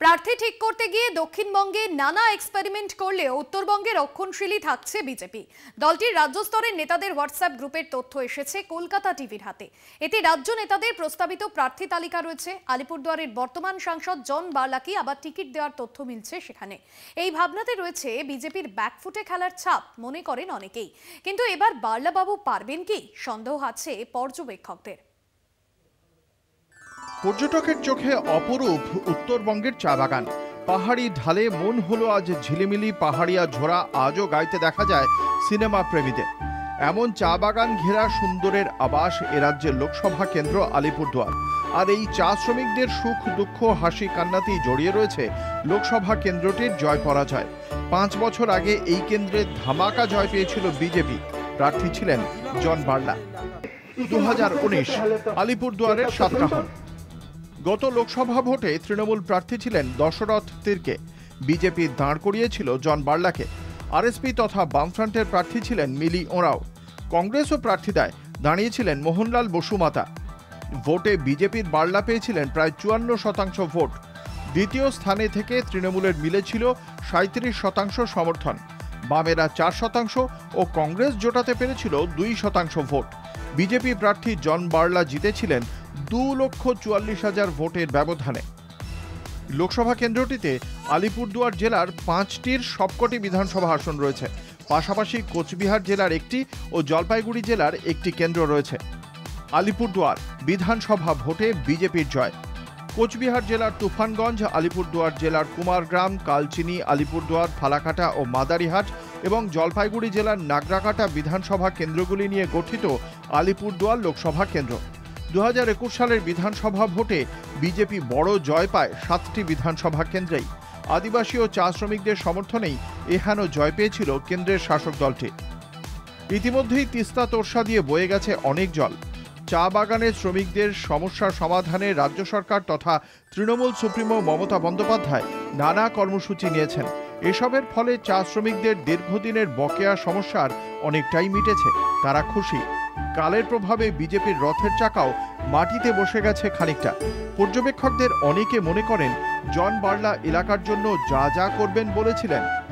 প্রার্থী ঠিক করতে গিয়ে দক্ষিণবঙ্গে নানা এক্সপেরিমেন্ট করলেও উত্তরবঙ্গে রক্ষণশীলই থাকছে বিজেপি। দলটির রাজ্য স্তরের নেতাদের হোয়াটসঅ্যাপ গ্রুপের তথ্য এসেছে কলকাতা টিভির হাতে। এতে রাজ্য নেতাদের প্রস্তাবিত প্রার্থী তালিকা রয়েছে। আলিপুরদুয়ারের বর্তমান সাংসদ জন বার্লাকে আবার টিকিট দেওয়ার তথ্য মিলছে সেখানে। এই ভাবনাতে রয়েছে বিজেপির ব্যাকফুটে খেলার ছাপ মনে করেন অনেকেই। কিন্তু এবার বার্লাবাবু পারবেন কি, সন্দেহ আছে পর্যবেক্ষকদের। পর্যটকের চোখে অপরূপ উত্তরবঙ্গের চা বাগান। পাহাড়ি ঢালে মন হলো আজ ঝিলিমিলি পাহাড়িয়া ঝোড়া আজও গাইতে দেখা যায় সিনেমা প্রেমীদের। এমন চা বাগান ঘেরা সুন্দরের আবাস এ রাজ্যের লোকসভা কেন্দ্র আলিপুরদুয়ার। আর এই চা শ্রমিকদের সুখ দুঃখ হাসি কান্নাতেই জড়িয়ে রয়েছে লোকসভা কেন্দ্রটির জয় পরাজয়। 5 বছর আগে এই কেন্দ্রে ধামাকা জয় পেয়েছিল বিজেপি। প্রার্থী ছিলেন জন বার্লা। 2019 আলিপুরদুয়ারের সাতকাহন। গত লোকসভা ভোটে তৃণমূল প্রার্থী ছিলেন দশরথ তির্কে। বিজেপি দাঁড় করিয়েছিল জন বার্লাকে। আরএসপি তথা বামফ্রন্টের প্রার্থী ছিলেন মিলি ওঁরাও। কংগ্রেসও প্রার্থী দেয়, দাঁড়িয়েছিলেন মোহনলাল বসুমাতা। ভোটে বিজেপির বার্লা পেয়েছিলেন প্রায় 54% ভোট। দ্বিতীয় স্থানে থেকে তৃণমূলের মিলেছিল 37% সমর্থন। বামেরা 4% ও কংগ্রেস জোটাতে পেরেছিল 2% ভোট। বিজেপি প্রার্থী জন বার্লা জিতেছিলেন 2,44,000 ভোটের ব্যবধানে। লোকসভা কেন্দ্রটিতে আলিপুরদুয়ার জেলার 5টির সবকটি বিধানসভা আসন রয়েছে। পাশাপাশি কোচবিহার জেলার একটি ও জলপাইগুড়ি জেলার একটি কেন্দ্র রয়েছে। আলিপুরদুয়ার বিধানসভা ভোটে বিজেপির জয়। কোচবিহার জেলার তুফানগঞ্জ, আলিপুরদুয়ার জেলার কুমারগ্রাম, কালচিনি, আলিপুরদুয়ার, ফালাকাটা ও মাদারিহাট এবং জলপাইগুড়ি জেলার নাগরাকাটা বিধানসভা কেন্দ্রগুলি নিয়ে গঠিত আলিপুরদুয়ার লোকসভা কেন্দ্র। 2021 সালের বিধানসভা ভোটে বিজেপি বড় জয় পায় 7টি বিধানসভা কেন্দ্রেই। আদিবাসী ও চা শ্রমিকদের সমর্থনেই এহেন জয় পেয়েছিল কেন্দ্রের শাসক দলটি। ইতিমধ্যেই তিস্তা তোরসা দিয়ে বয়ে গেছে অনেক জল। চা বাগানের শ্রমিকদের সমস্যার সমাধানে রাজ্য সরকার তথা তৃণমূল সুপ্রিমো মমতা বন্দ্যোপাধ্যায় নানা কর্মসূচি নিয়েছেন। এসবের ফলে চা শ্রমিকদের দীর্ঘদিনের বকেয়া সমস্যার অনেকটাই মিটেছে। তারা খুশি। কালের প্রভাবে বিজেপির রথের চাকাও মাটিতে বসে গেছে খানিকটা। পর্যবেক্ষকদের অনেকে মনে করেন জন বার্লা এলাকার জন্য যা যা করবেন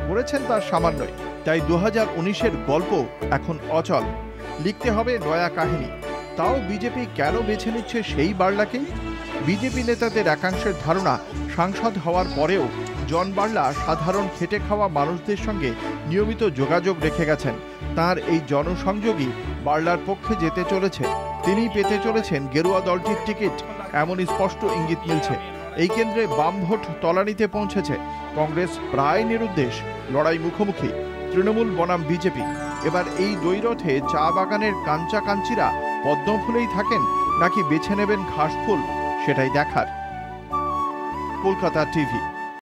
করেছেন তার সামান্যই। তাই 2019-এর গল্প এখন অচল। লিখতে হবে নয়া কাহিনী। তাও বিজেপি কেন বেছে নিচ্ছে সেই বার্লাকেই? বিজেপি নেতাদের একাংশের ধারণা, সাংসদ হওয়ার পরেও জন বার্লা সাধারণ খেটে খাওয়া মানুষদের সঙ্গে নিয়মিত যোগাযোগ রেখে গেছেন। তার এই জনসংযোগই বার্লার পক্ষে যেতে চলেছে। তিনি পেতে চলেছেন গেরুয়া দলটির টিকিট, এমনই স্পষ্ট ইঙ্গিত মিলছে। এই কেন্দ্রে বাম ভোট তলানিতে পৌঁছেছে। কংগ্রেস প্রায় নিরুদ্দেশ, লড়াই মুখোমুখি তৃণমূল বনাম বিজেপি। এবার এই দ্বৈরথে চা বাগানের কাঞ্চা কাঞ্চিরা পদ্ম ফুলেই থাকেন নাকি বেছে নেবেন ঘাসফুল, সেটাই দেখার। কলকাতা টিভি।